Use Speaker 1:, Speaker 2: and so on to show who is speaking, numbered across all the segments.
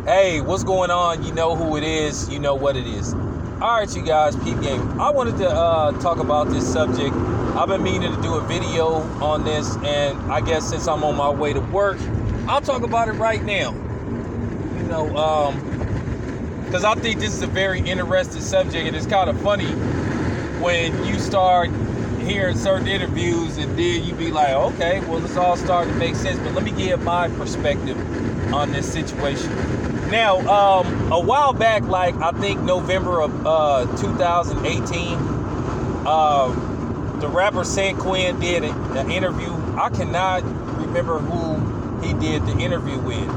Speaker 1: Hey, what's going on? You know who it is. You know what it is. All right, you guys, peep game. I wanted to talk about this subject. I've been meaning to do a video on this, and I guess since I'm on my way to work, I'll talk about it right now. You know, because I think this is a very interesting subject, and it's kind of funny when you start hearing certain interviews, and then you be like, okay, well, it's all starting to make sense. But let me give my perspective on this situation. Now, a while back, like I think November of 2018, the rapper Quinn did an interview. I cannot remember who he did the interview with,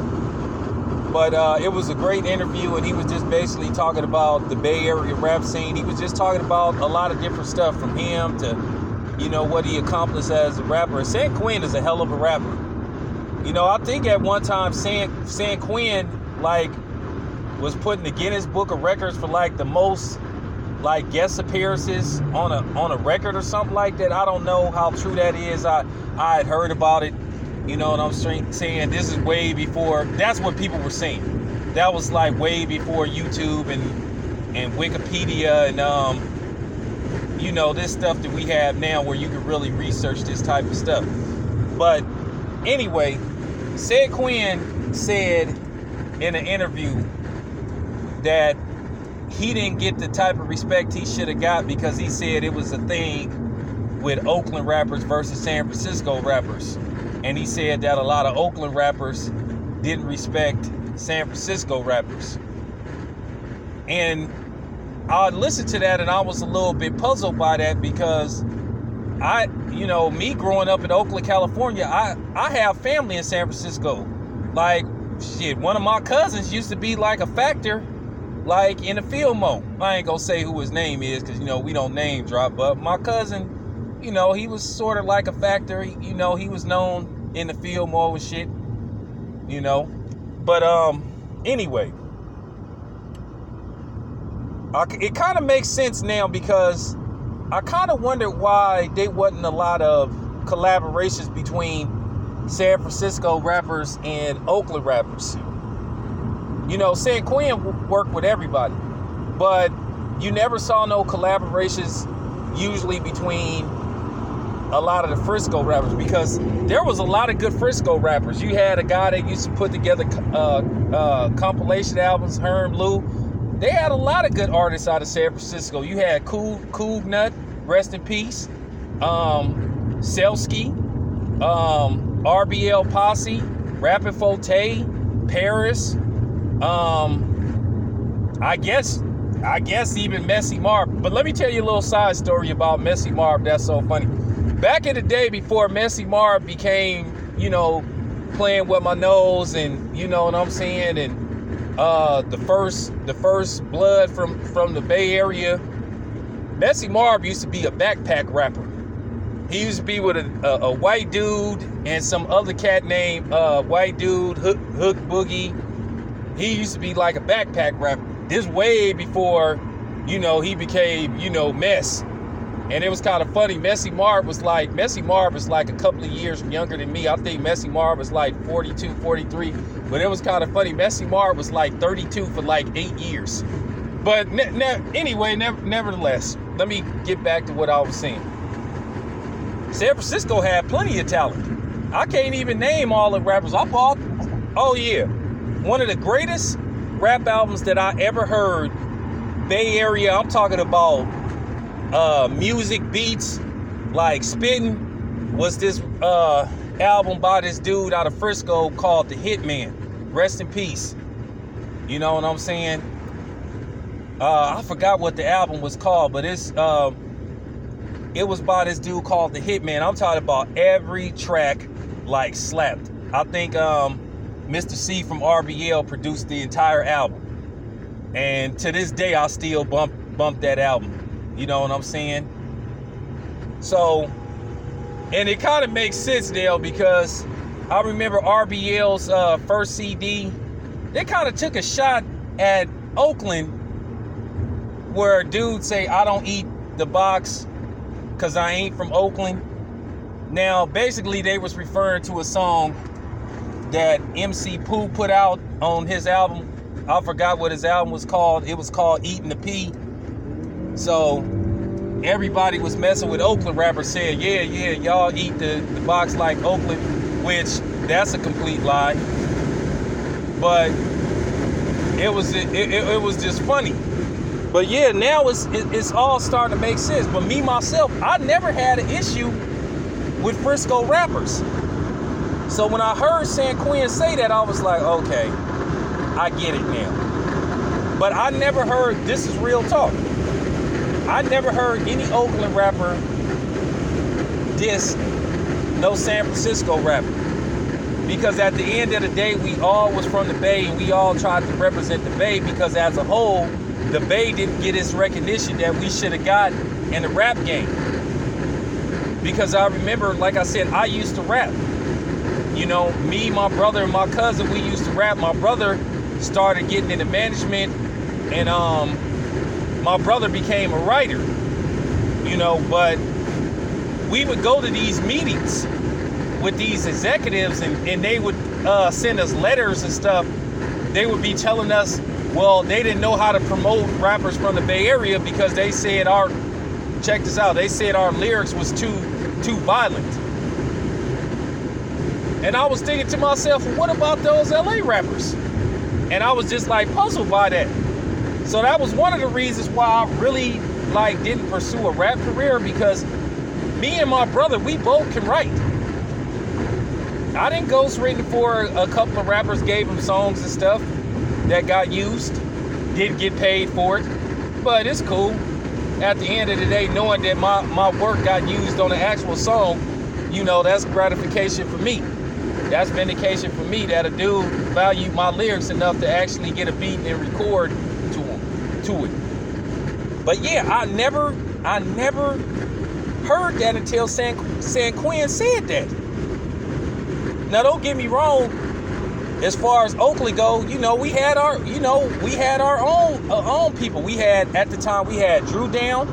Speaker 1: but it was a great interview, and he was just basically talking about the Bay Area rap scene. He was just talking about a lot of different stuff, from him to, you know, what he accomplished as a rapper. And Quinn is a hell of a rapper. You know, I think at one time San Quinn like was put in the Guinness Book of Records for like the most like guest appearances on a record or something like that. I don't know how true that is. I had heard about it. You know what I'm saying? This is way before. That's what people were saying. That was like way before YouTube and Wikipedia and you know, this stuff that we have now where you can really research this type of stuff. But anyway, Quinn said in an interview that he didn't get the type of respect he should have got because he said it was a thing with Oakland rappers versus San Francisco rappers. And he said that a lot of Oakland rappers didn't respect San Francisco rappers. And I listened to that and I was a little bit puzzled by that because me growing up in Oakland, California, I have family in San Francisco. Like, shit, one of my cousins used to be like a factor, like in the Fillmore. I ain't gonna say who his name is because, you know, we don't name drop, but my cousin, you know, he was sort of like a factor. You know, he was known in the Fillmore and shit, you know. But anyway, it kind of makes sense now because I kind of wondered why there wasn't a lot of collaborations between San Francisco rappers and Oakland rappers. You know, San Quinn worked with everybody, but you never saw no collaborations usually between a lot of the Frisco rappers because there was a lot of good Frisco rappers. You had a guy that used to put together compilation albums, Herm Lou. They had a lot of good artists out of San Francisco. You had Cool Nut, rest in peace, Selsky, RBL Posse, Rappin' Forte, Paris, I guess even Messy Marv. But let me tell you a little side story about Messy Marv that's so funny. Back in the day before Messy Marv became, you know, playing with my nose and, you know what I'm saying, and the first blood from the Bay Area, Messy Marv used to be a backpack rapper. He used to be with a white dude and some other cat named White Dude, Hook Boogie. He used to be like a backpack rapper. This way before, you know, he became, you know, Mess. And it was kind of funny. Messy Marv is like a couple of years younger than me. I think Messy Marv was like 42, 43. But it was kind of funny. Messy Marv was like 32 for like 8 years. But anyway, nevertheless, let me get back to what I was saying. San Francisco had plenty of talent. I can't even name all the rappers. Oh yeah, one of the greatest rap albums that I ever heard, Bay Area, I'm talking about music beats, like spitting, was this album by this dude out of Frisco called The Hitman. Rest in peace. You know what I'm saying? I forgot what the album was called, but it was by this dude called The Hitman. I'm talking about every track like slapped. I think Mr. C from RBL produced the entire album. And to this day, I still bump that album. You know what I'm saying? So, and it kind of makes sense, Dale, because I remember RBL's first CD. They kind of took a shot at Oakland where dudes say, I don't eat the box because I ain't from Oakland. Now, basically, they was referring to a song that MC Pooh put out on his album I forgot what his album was called. It was called Eating the Pea. So everybody was messing with Oakland rappers, saying, yeah, y'all eat the box like Oakland, which that's a complete lie. But it was just funny. But yeah, now it's all starting to make sense. But me, myself, I never had an issue with Frisco rappers. So when I heard San Quinn say that, I was like, okay, I get it now. But I never heard, this is real talk, I never heard any Oakland rapper diss no San Francisco rapper. Because at the end of the day, we all was from the Bay, and we all tried to represent the Bay, because as a whole, the Bay didn't get its recognition that we should have got in the rap game. Because I remember, like I said, I used to rap. You know, me, my brother, and my cousin, we used to rap. My brother started getting into management, and my brother became a writer. You know, but we would go to these meetings with these executives, and they would send us letters and stuff. They would be telling us, well, they didn't know how to promote rappers from the Bay Area because they said check this out, they said our lyrics was too violent. And I was thinking to myself, well, what about those LA rappers? And I was just like puzzled by that. So that was one of the reasons why I really didn't pursue a rap career, because me and my brother, we both can write. I didn't ghostwritten for a couple of rappers, gave them songs and stuff that got used, didn't get paid for it, but it's cool. At the end of the day, knowing that my work got used on an actual song, you know, that's gratification for me. That's vindication for me that a dude valued my lyrics enough to actually get a beat and record to it. But yeah, I never heard that until San Quinn said that. Now, don't get me wrong. As far as Oakland go, you know, we had our own people. At the time we had Drew Down.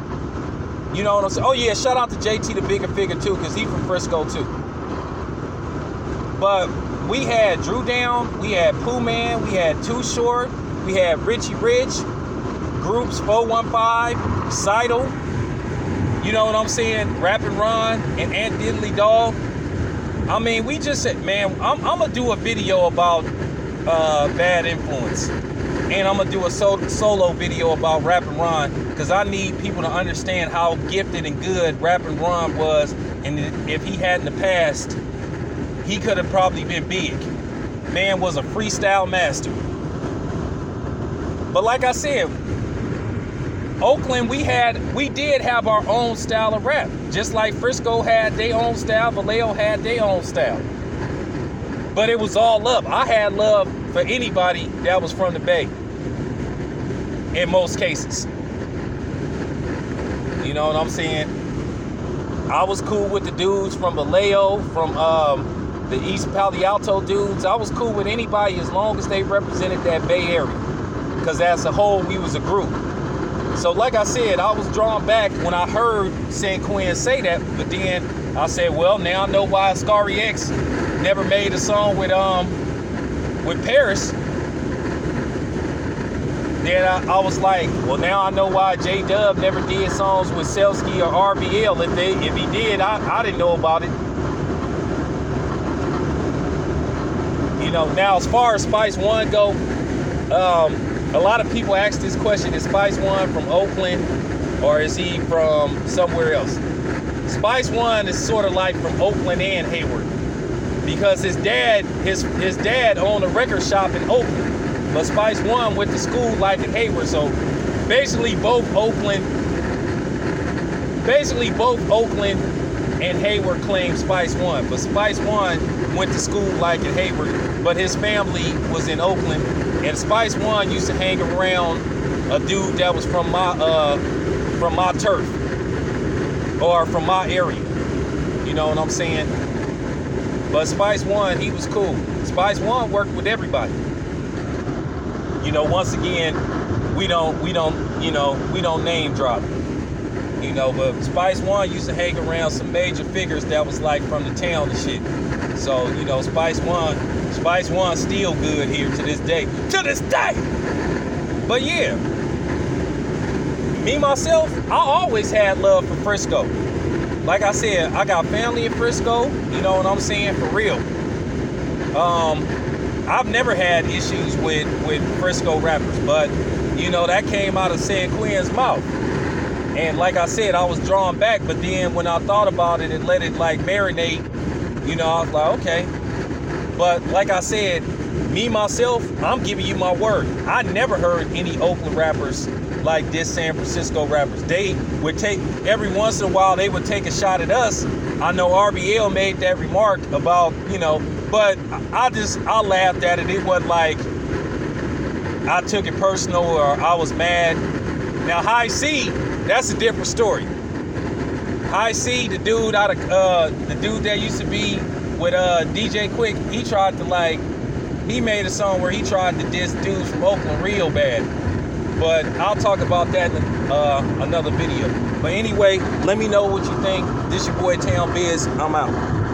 Speaker 1: You know what I'm saying? Oh yeah, shout out to JT the Bigger Figure too, because he from Frisco too. But we had Drew Down, we had Pooh Man, we had Too Short, we had Richie Rich, Groups 415, Seidel. You know what I'm saying? Rappin' Ron and Ant Diddley Dog. I mean, we just said, man, I'm gonna do a video about bad influence, and I'm gonna do a solo video about Rappin' Ron, because I need people to understand how gifted and good Rappin' Ron was, and if he hadn't the past, he could have probably been big. Man was a freestyle master. But like I said, Oakland, we did have our own style of rap. Just like Frisco had their own style, Vallejo had their own style. But it was all love. I had love for anybody that was from the Bay. In most cases. You know what I'm saying? I was cool with the dudes from Vallejo, from the East Palo Alto dudes. I was cool with anybody as long as they represented that Bay Area. Because as a whole, we was a group. So like I said, I was drawn back when I heard San Quinn say that, but then I said, well, now I know why Scary X never made a song with Paris. Then I was like, well, now I know why J-Dub never did songs with Selsky or RBL. If he did, I didn't know about it. You know, now as far as Spice One go, a lot of people ask this question, is Spice One from Oakland or is he from somewhere else? Spice One is sort of like from Oakland and Hayward, because his dad owned a record shop in Oakland, but Spice One went to school like in Hayward. So basically both Oakland and Hayward claim Spice One, but Spice One went to school like in Hayward, but his family was in Oakland. And Spice One used to hang around a dude that was from my turf, or from my area. You know what I'm saying? But Spice One, he was cool. Spice One worked with everybody. You know, once again, we don't name drop. You know, but Spice One used to hang around some major figures that was like from the town and shit. So, you know, Spice One still good here to this day. To this day! But yeah, me, myself, I always had love for Frisco. Like I said, I got family in Frisco, you know what I'm saying, for real. I've never had issues with Frisco rappers, but, you know, that came out of San Quinn's mouth. And like I said, I was drawn back, but then when I thought about it and let it like marinate, you know, I was like, okay. But like I said, me, myself, I'm giving you my word. I never heard any Oakland rappers like this San Francisco rappers. They would take, every once in a while, they would take a shot at us. I know RBL made that remark about, you know, but I laughed at it. It wasn't like I took it personal or I was mad. Now, High C, that's a different story. High C, the dude that used to be with DJ Quick, he tried to he made a song where he tried to diss dudes from Oakland real bad. But I'll talk about that in another video. But anyway, let me know what you think. This your boy Town Biz. I'm out.